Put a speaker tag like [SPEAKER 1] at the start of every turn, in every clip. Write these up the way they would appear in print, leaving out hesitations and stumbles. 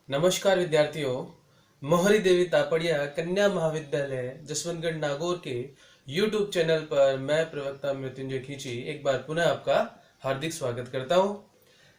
[SPEAKER 1] नमस्कार विद्यार्थियों। मोहरी देवी तापड़िया कन्या महाविद्यालय जसवंतगढ़ नागौर के YouTube चैनल पर मैं प्रवक्ता मृत्युंजय खींची एक बार पुनः आपका हार्दिक स्वागत करता हूं।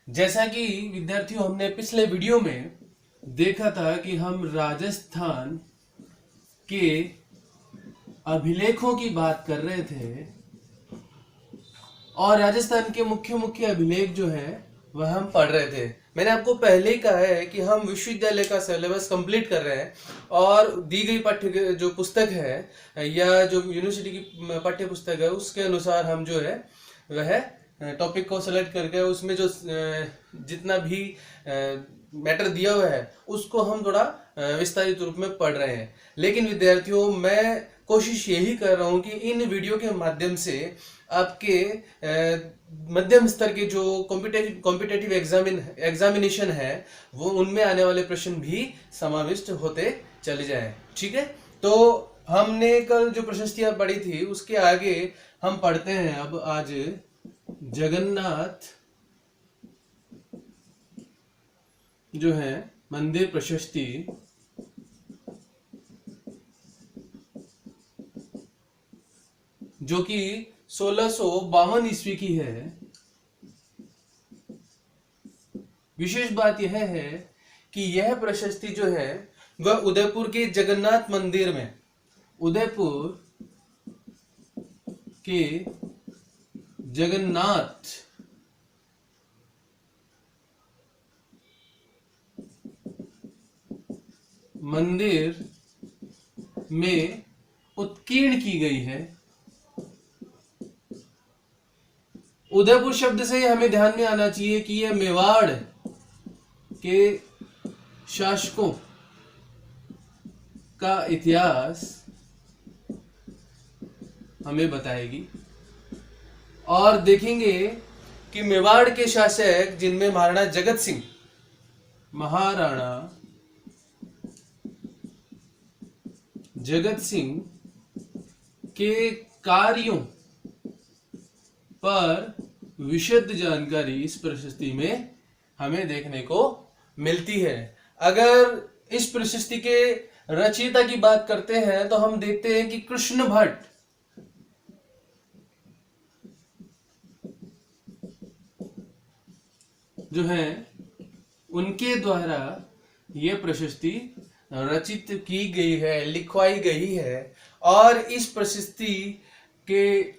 [SPEAKER 1] जैसा कि विद्यार्थियों हमने पिछले वीडियो में देखा था कि हम राजस्थान के अभिलेखों की बात कर रहे थे और राजस्थान के मुख्य मुख्य अभिलेख जो है वह हम पढ़ रहे थे। मैंने आपको पहले ही कहा है कि हम विश्वविद्यालय का सिलेबस कंप्लीट कर रहे हैं और दी गई पाठ्य जो पुस्तक है या जो यूनिवर्सिटी की पाठ्य पुस्तक है उसके अनुसार हम जो है वह टॉपिक को सेलेक्ट करके उसमें जो जितना भी मैटर दिया हुआ है उसको हम थोड़ा विस्तारित रूप में पढ़ रहे हैं। लेकिन विद्यार्थियों मैं कोशिश यही कर रहा हूं कि इन वीडियो के माध्यम से आपके मध्यम स्तर के जो कॉम्पिटेटिव एग्जामिनेशन है वो उनमें आने वाले प्रश्न भी समाविष्ट होते चले जाएं। ठीक है, तो हमने कल जो प्रशस्तियां पढ़ी थी उसके आगे हम पढ़ते हैं अब आज जगन्नाथ जो है मंदिर प्रशस्ति जो कि 1652 ईस्वी की है। विशेष बात यह है कि यह प्रशस्ति जो है वह उदयपुर के जगन्नाथ मंदिर में, उदयपुर के जगन्नाथ मंदिर में उत्कीर्ण की गई है। उदयपुर शब्द से हमें ध्यान में आना चाहिए कि यह मेवाड़ के शासकों का इतिहास हमें बताएगी और देखेंगे कि मेवाड़ के शासक जिनमें महाराणा जगत सिंह के कार्यों पर विशद जानकारी इस प्रशस्ति में हमें देखने को मिलती है। अगर इस प्रशस्ति के रचयिता की बात करते हैं तो हम देखते हैं कि कृष्ण भट्ट जो है उनके द्वारा यह प्रशस्ति रचित की गई है, लिखवाई गई है और इस प्रशस्ति के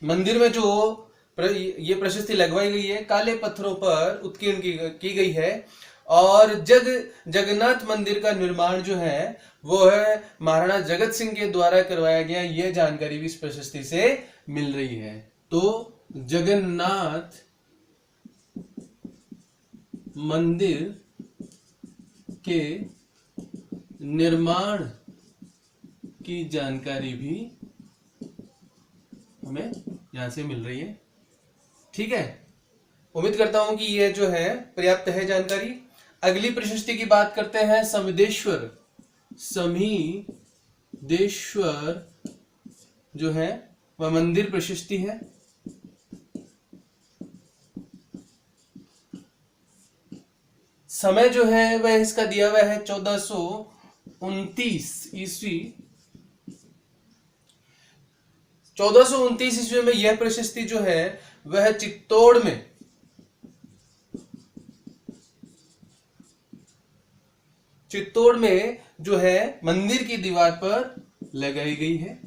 [SPEAKER 1] मंदिर में जो ये प्रशस्ति लगवाई गई है काले पत्थरों पर उत्कीर्ण की गई है और जगन्नाथ मंदिर का निर्माण जो है वो है महाराणा जगत सिंह के द्वारा करवाया गया। यह जानकारी भी इस प्रशस्ति से मिल रही है। तो जगन्नाथ मंदिर के निर्माण की जानकारी भी हमें यहां से मिल रही है। ठीक है, उम्मीद करता हूं कि यह जो है पर्याप्त है जानकारी। अगली प्रशस्ति की बात करते हैं समिदेश्वर जो है वह मंदिर प्रशस्ति है। समय जो है वह इसका दिया हुआ है 1429 ईस्वी। 1429 ईस्वी में यह प्रशस्ति जो है वह चित्तौड़ में जो है मंदिर की दीवार पर लगाई गई है।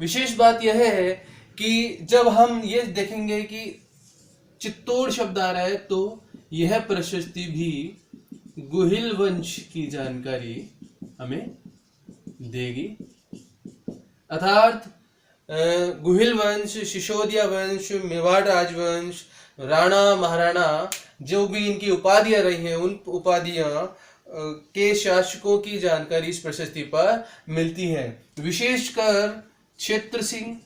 [SPEAKER 1] विशेष बात यह है कि जब हम ये देखेंगे कि चित्तौड़ शब्द आ रहा है तो यह प्रशस्ति भी गुहिल वंश की जानकारी हमें देगी। अर्थात गुहिल वंश, सिसोदिया वंश, मेवाड़ राजवंश, राणा महाराणा जो भी इनकी उपाधियां रही हैं उन उपाधियां के शासकों की जानकारी इस प्रशस्ति पर मिलती है। विशेषकर क्षेत्र सिंह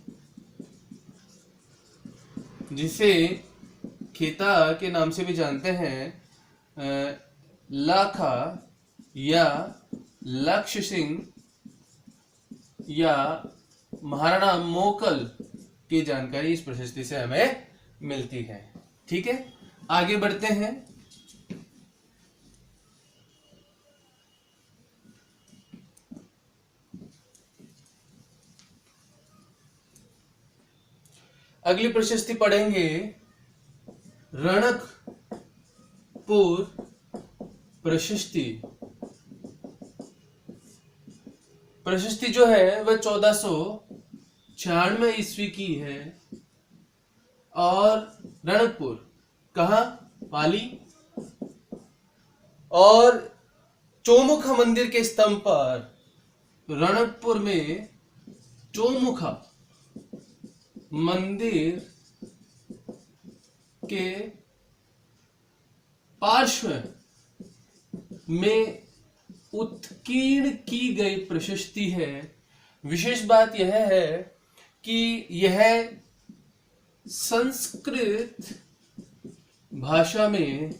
[SPEAKER 1] जिसे खेता के नाम से भी जानते हैं, लाखा या लक्ष्य सिंह या महाराणा मोकल की जानकारी इस प्रशस्ति से हमें मिलती है। ठीक है, आगे बढ़ते हैं। अगली प्रशस्ति पढ़ेंगे रणकपुर प्रशस्ति। प्रशस्ति जो है वह 1496 ईस्वी की है और रणकपुर कहाँ, पाली, और चौमुखा मंदिर के स्तंभ पर, रणकपुर में चौमुखा मंदिर के पार्श्व में उत्कीर्ण की गई प्रशस्ति है। विशेष बात यह है कि यह संस्कृत भाषा में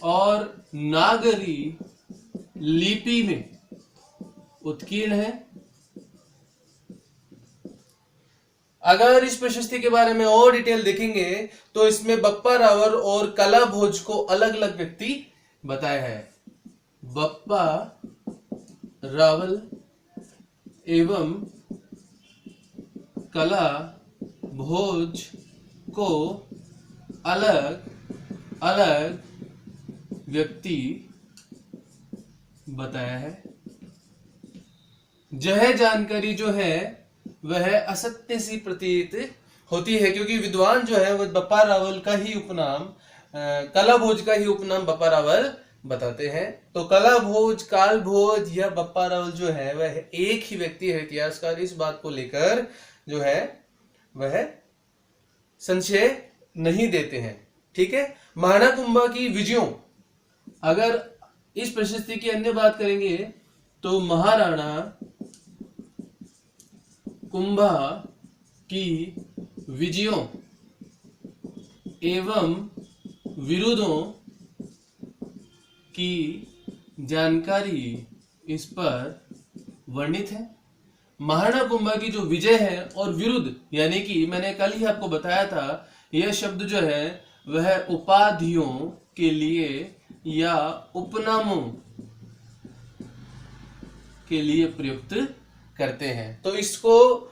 [SPEAKER 1] और नागरी लिपि में उत्कीर्ण है। अगर इस प्रशस्ति के बारे में और डिटेल देखेंगे तो इसमें बप्पा रावल और कला भोज को अलग अलग व्यक्ति बताया है। बप्पा रावल एवं कला भोज को अलग अलग व्यक्ति बताया है। यह जानकारी जो है वह असत्य सी प्रतीत होती है, क्योंकि विद्वान जो है वह बप्पा रावल का ही उपनाम, कला भोज का ही उपनाम बप्पा रावल बताते हैं। तो कला भोज, काल भोज या बप्पा रावल जो है वह एक ही व्यक्ति है। इतिहासकार इस बात को लेकर जो है वह संशय नहीं देते हैं। ठीक है, महाराणा कुंभा की विजयों, अगर इस प्रशस्ति की अन्य बात करेंगे तो महाराणा कुंभा की विजयों एवं विरोधों की जानकारी इस पर वर्णित है। महाराणा कुंभा की जो विजय है और विरुद्ध, यानी कि मैंने कल ही आपको बताया था, यह शब्द जो है वह उपाधियों के लिए या उपनामों के लिए प्रयुक्त करते हैं। तो इसको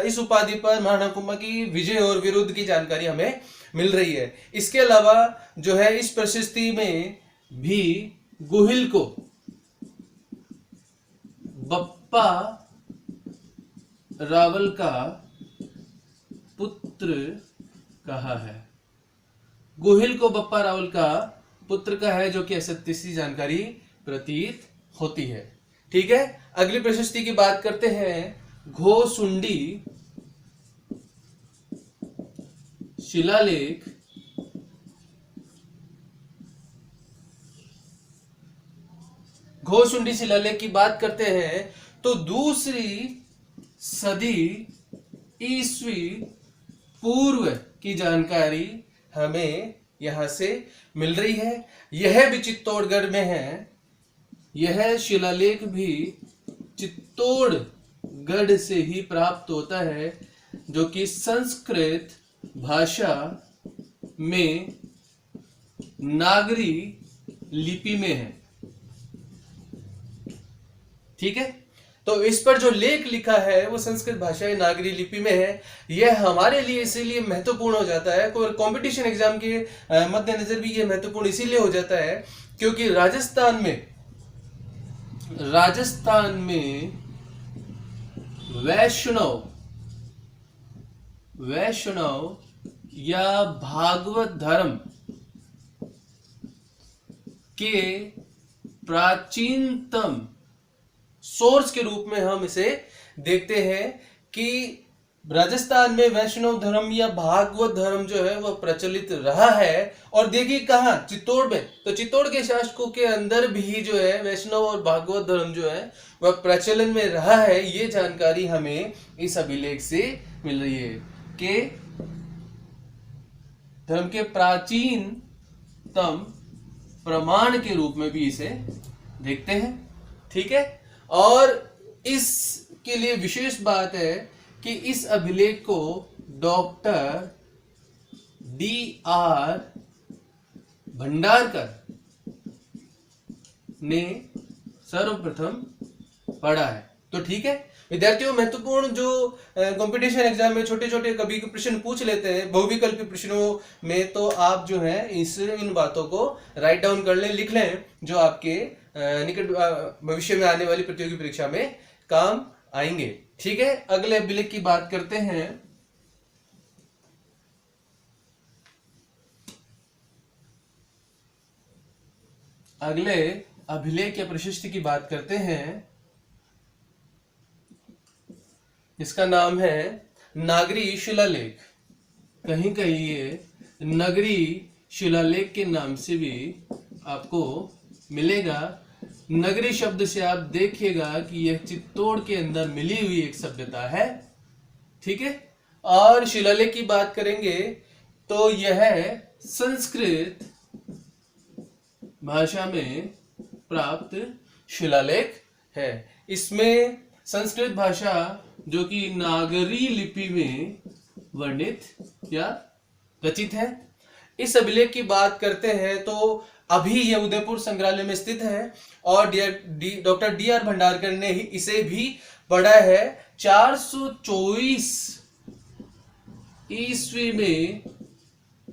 [SPEAKER 1] इस उपाधि पर महाराणा कुंभा की विजय और विरुद्ध की जानकारी हमें मिल रही है। इसके अलावा जो है इस प्रशस्ति में भी गोहिल को बप्पा रावल का पुत्र कहा है। गोहिल को बप्पा रावल का पुत्र का है, जो कि असत्य सी जानकारी प्रतीत होती है। ठीक है, अगली प्रशस्ति की बात करते हैं। घोसुंडी शिलालेख घोसुंडी शिलालेख की बात करते हैं तो 2री सदी ईस्वी पूर्व की जानकारी हमें यहां से मिल रही है। यह भी चित्तौड़गढ़ में है। यह शिलालेख भी चित्तौड़गढ़ से ही प्राप्त होता है, जो कि संस्कृत भाषा में नागरी लिपि में है। ठीक है, तो इस पर जो लेख लिखा है वो संस्कृत भाषा या नागरी लिपि में है। यह हमारे लिए इसीलिए महत्वपूर्ण हो जाता है, कोई कंपटीशन एग्जाम के मद्देनजर भी यह महत्वपूर्ण इसीलिए हो जाता है क्योंकि राजस्थान में वैष्णव या भागवत धर्म के प्राचीनतम सोर्स के रूप में हम इसे देखते हैं कि राजस्थान में वैष्णव धर्म या भागवत धर्म जो है वह प्रचलित रहा है। और देखिए कहाँ, चित्तौड़ में, तो चित्तौड़ के शासकों के अंदर भी जो है वैष्णव और भागवत धर्म जो है वह प्रचलन में रहा है। ये जानकारी हमें इस अभिलेख से मिल रही है कि धर्म के प्राचीनतम प्रमाण के रूप में भी इसे देखते हैं। ठीक है, और इसके लिए विशेष बात है कि इस अभिलेख को डॉक्टर D.R. भंडारकर ने सर्वप्रथम पढ़ा है। तो ठीक है विद्यार्थियों, महत्वपूर्ण जो कंपटीशन एग्जाम में छोटे छोटे कभी प्रश्न पूछ लेते हैं बहुविकल्पी प्रश्नों में, तो आप जो है इन बातों को राइट डाउन कर लें, लिख लें, जो आपके निकट भविष्य में आने वाली प्रतियोगी परीक्षा में काम आएंगे। ठीक है, अगले अभिलेख की बात करते हैं। अगले अभिलेख या प्रशस्ति की बात करते हैं। इसका नाम है नागरी शिलालेख। कहीं कहीं ये नगरी शिलालेख के नाम से भी आपको मिलेगा। नगरी शब्द से आप देखिएगा कि यह चित्तौड़ के अंदर मिली हुई एक सभ्यता है। ठीक है, और शिलालेख की बात करेंगे तो यह संस्कृत भाषा में प्राप्त शिलालेख है। इसमें संस्कृत भाषा जो कि नागरी लिपि में वर्णित या रचित है। इस अभिलेख की बात करते हैं तो अभी यह उदयपुर संग्रहालय में स्थित है और डॉक्टर D.R. भंडारकर ने ही इसे भी पढ़ा है। 424 ईस्वी में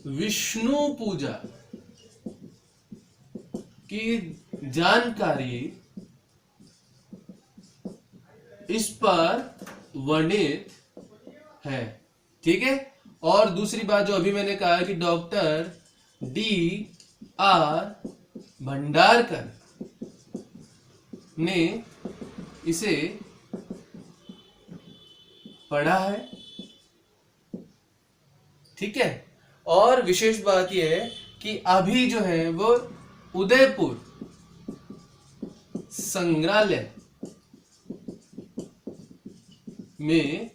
[SPEAKER 1] विष्णु पूजा की जानकारी इस पर वर्णित है। ठीक है, और दूसरी बात जो अभी मैंने कहा कि डॉक्टर D.R. भंडारकर ने इसे पढ़ा है। ठीक है, और विशेष बात यह है कि अभी जो है वो उदयपुर संग्रहालय में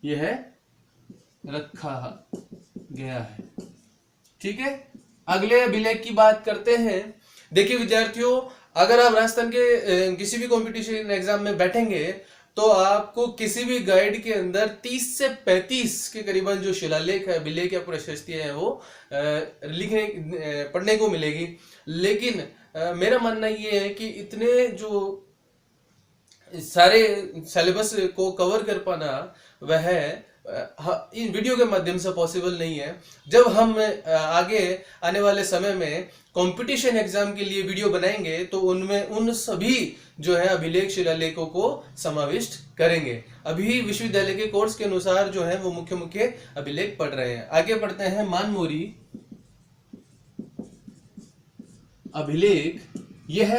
[SPEAKER 1] यह रखा गया है। ठीक है, अगले अभिलेख की बात करते हैं। देखिए विद्यार्थियों, अगर आप राजस्थान के किसी भी कंपटीशन एग्जाम में बैठेंगे तो आपको किसी भी गाइड के अंदर 30 से 35 के करीबन जो शिलालेख है, अभिलेख या प्रशस्तियां हैं वो लिखने पढ़ने को मिलेगी। लेकिन मेरा मानना ये है कि इतने जो सारे सिलेबस को कवर कर पाना वह इन वीडियो के माध्यम से पॉसिबल नहीं है। जब हम आगे आने वाले समय में कंपटीशन एग्जाम के लिए वीडियो बनाएंगे तो उनमें उन सभी जो है अभिलेख शिलालेखों को समाविष्ट करेंगे। अभी विश्वविद्यालय के कोर्स के अनुसार जो है वो मुख्य मुख्य अभिलेख पढ़ रहे हैं। आगे पढ़ते हैं मानमोरी अभिलेख। यह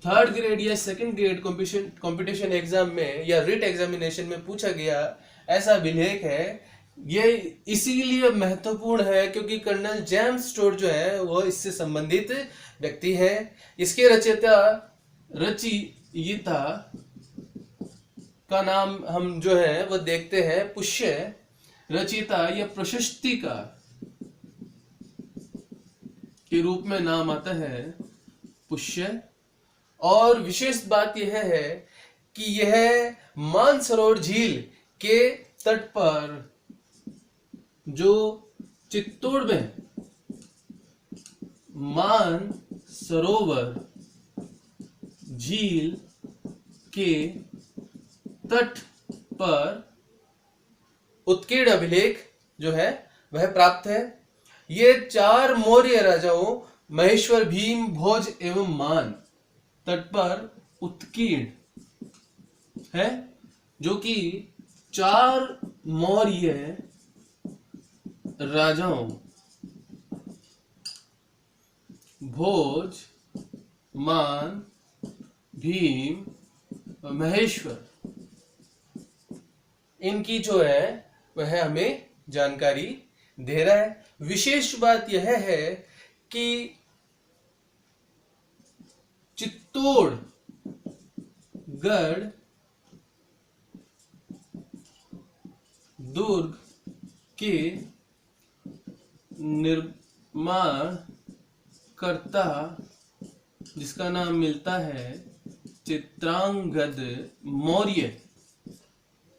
[SPEAKER 1] थर्ड ग्रेड या सेकंड ग्रेड कंपटीशन एग्जाम में या रिट एग्जामिनेशन में पूछा गया ऐसा अभिलेख है। ये इसीलिए महत्वपूर्ण है क्योंकि कर्नल जेम्स स्टोर जो है वो इससे संबंधित व्यक्ति है। इसके रचयिता का नाम हम जो है वो देखते हैं पुष्य। रचयिता या प्रशस्तिकार के रूप में नाम आता है पुष्य। और विशेष बात यह है कि यह मानसरोवर झील के तट पर जो चित्तौड़ में मानसरोवर झील के तट पर उत्कीर्ण अभिलेख जो है वह प्राप्त है। ये 4 मौर्य राजाओं महेश्वर, भीम, भोज एवं मान तट पर उत्कीर्ण है, जो कि 4 मौर्य राजाओं भोज, मान, भीम, महेश्वर इनकी जो है वह हमें जानकारी दे रहा है। विशेष बात यह है कि चित्तौड़गढ़ दुर्ग के निर्माणकर्ता जिसका नाम मिलता है चित्रांगद मौर्य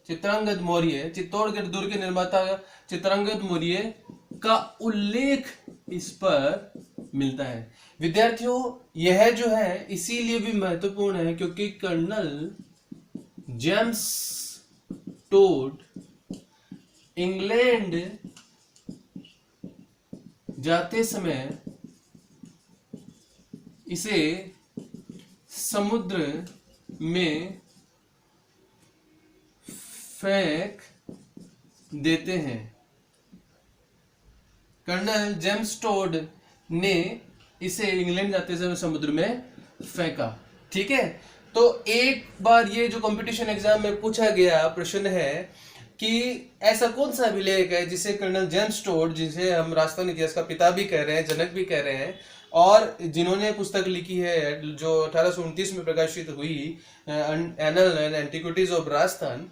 [SPEAKER 1] चित्रांगद मौर्य, चित्तौड़गढ़ दुर्ग के निर्माता चित्रांगद मौर्य का उल्लेख इस पर मिलता है। विद्यार्थियों, यह जो है इसीलिए भी महत्वपूर्ण है क्योंकि कर्नल जेम्स टोड इंग्लैंड जाते समय इसे समुद्र में फेंक देते हैं। कर्नल जेम्स टोड ने इसे इंग्लैंड जाते समय समुद्र में फेंका। ठीक है, तो एक बार ये जो कंपटीशन एग्जाम में पूछा गया प्रश्न है कि ऐसा कौन सा अभिलेख है जिसे कर्नल जेम्स टोड, जिसे हम राजस्थान इतिहास का पिता भी कह रहे हैं, जनक भी कह रहे हैं, और जिन्होंने पुस्तक लिखी है जो 1829 में प्रकाशित हुई, annals and antiquities of Rajasthan,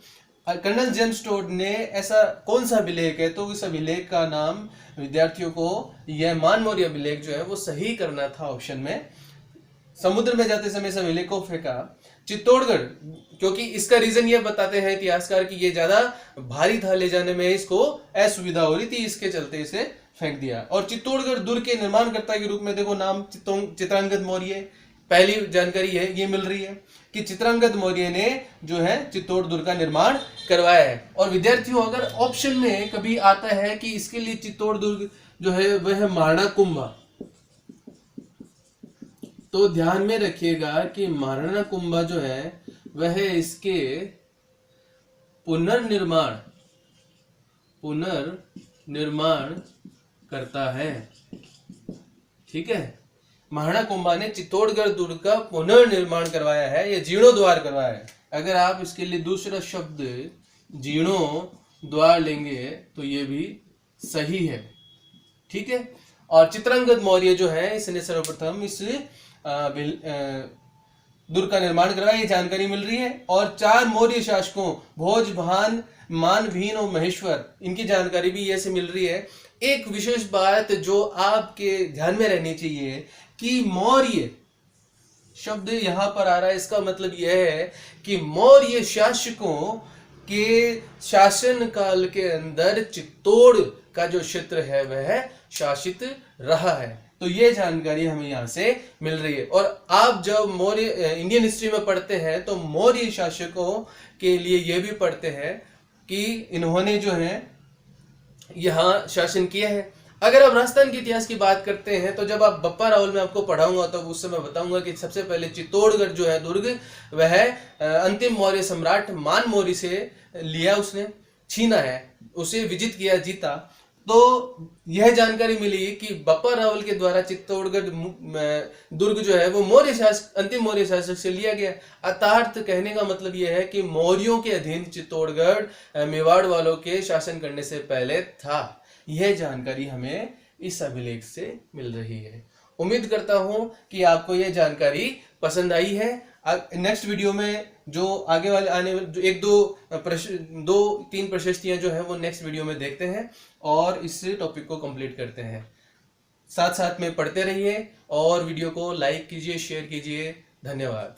[SPEAKER 1] colonel James Tod ने ऐसा कौन सा अभिलेख है? तो इस अभिलेख का नाम विद्यार्थियों को यह मान मौर्य अभिलेख जो है वो सही करना था ऑप्शन में। समुद्र में जाते समय इस अभिलेख को फेंका। चित्तौड़गढ़, क्योंकि इसका रीजन ये बताते हैं इतिहासकार कि ये ज्यादा भारी था, ले जाने में इसको असुविधा हो रही थी, इसके चलते इसे फेंक दिया। और चित्तौड़गढ़ दुर्ग के निर्माणकर्ता के रूप में देखो नाम चित्रांगद मौर्य, पहली जानकारी है ये मिल रही है कि चित्रांगद मौर्य ने जो है चित्तौड़ दुर्ग का निर्माण करवाया है। और विद्यार्थियों, अगर ऑप्शन में कभी आता है कि इसके लिए चित्तौड़ दुर्ग जो है वह है महाराणा कुंभा, तो ध्यान में रखिएगा कि महाराणा कुंभा जो है वह इसके पुनर्निर्माण करता है। ठीक है, महाराणा कुंभा ने चित्तौड़गढ़ दुर्ग का पुनर्निर्माण करवाया है या जीर्णोद्वार करवाया है। अगर आप इसके लिए दूसरा शब्द जीर्णोद्वार लेंगे तो ये भी सही है। ठीक है, और चित्रांगद मौर्य जो है इसने सर्वप्रथम इस दुर्ग का निर्माण करवाया, ये जानकारी मिल रही है। और 4 मौर्य शासकों भोज, भान, मान, भीन और महेश्वर, इनकी जानकारी भी ये से मिल रही है। एक विशेष बात जो आपके ध्यान में रहनी चाहिए कि मौर्य शब्द यहां पर आ रहा है, इसका मतलब यह है कि मौर्य शासकों के शासन काल के अंदर चित्तौड़ का जो क्षेत्र है वह शासित रहा है। तो ये जानकारी हमें यहां से मिल रही है। और आप जब मौर्य इंडियन हिस्ट्री में पढ़ते हैं तो मौर्य शासकों के लिए यह भी पढ़ते हैं कि इन्होंने जो है यहां शासन किया है। अगर आप राजस्थान के इतिहास की बात करते हैं तो जब आप बप्पा रावल में आपको पढ़ाऊंगा तो उस समय बताऊंगा कि सबसे पहले चित्तौड़गढ़ जो है दुर्ग वह अंतिम मौर्य सम्राट मान मौर्य से लिया, उसने छीना है, उसे विजित किया, जीता। तो यह जानकारी मिली कि बप्पा रावल के द्वारा चित्तौड़गढ़ दुर्ग जो है वो अंतिम मौर्य शासक से लिया गया। अर्थात कहने का मतलब यह है कि मौर्यों के अधीन चित्तौड़गढ़ मेवाड़ वालों के शासन करने से पहले था। यह जानकारी हमें इस अभिलेख से मिल रही है। उम्मीद करता हूं कि आपको यह जानकारी पसंद आई है। नेक्स्ट वीडियो में जो आगे वाले आने जो 2-3 प्रशस्तियां जो है वो नेक्स्ट वीडियो में देखते हैं और इस टॉपिक को कंप्लीट करते हैं। साथ साथ में पढ़ते रहिए और वीडियो को लाइक कीजिए, शेयर कीजिए। धन्यवाद।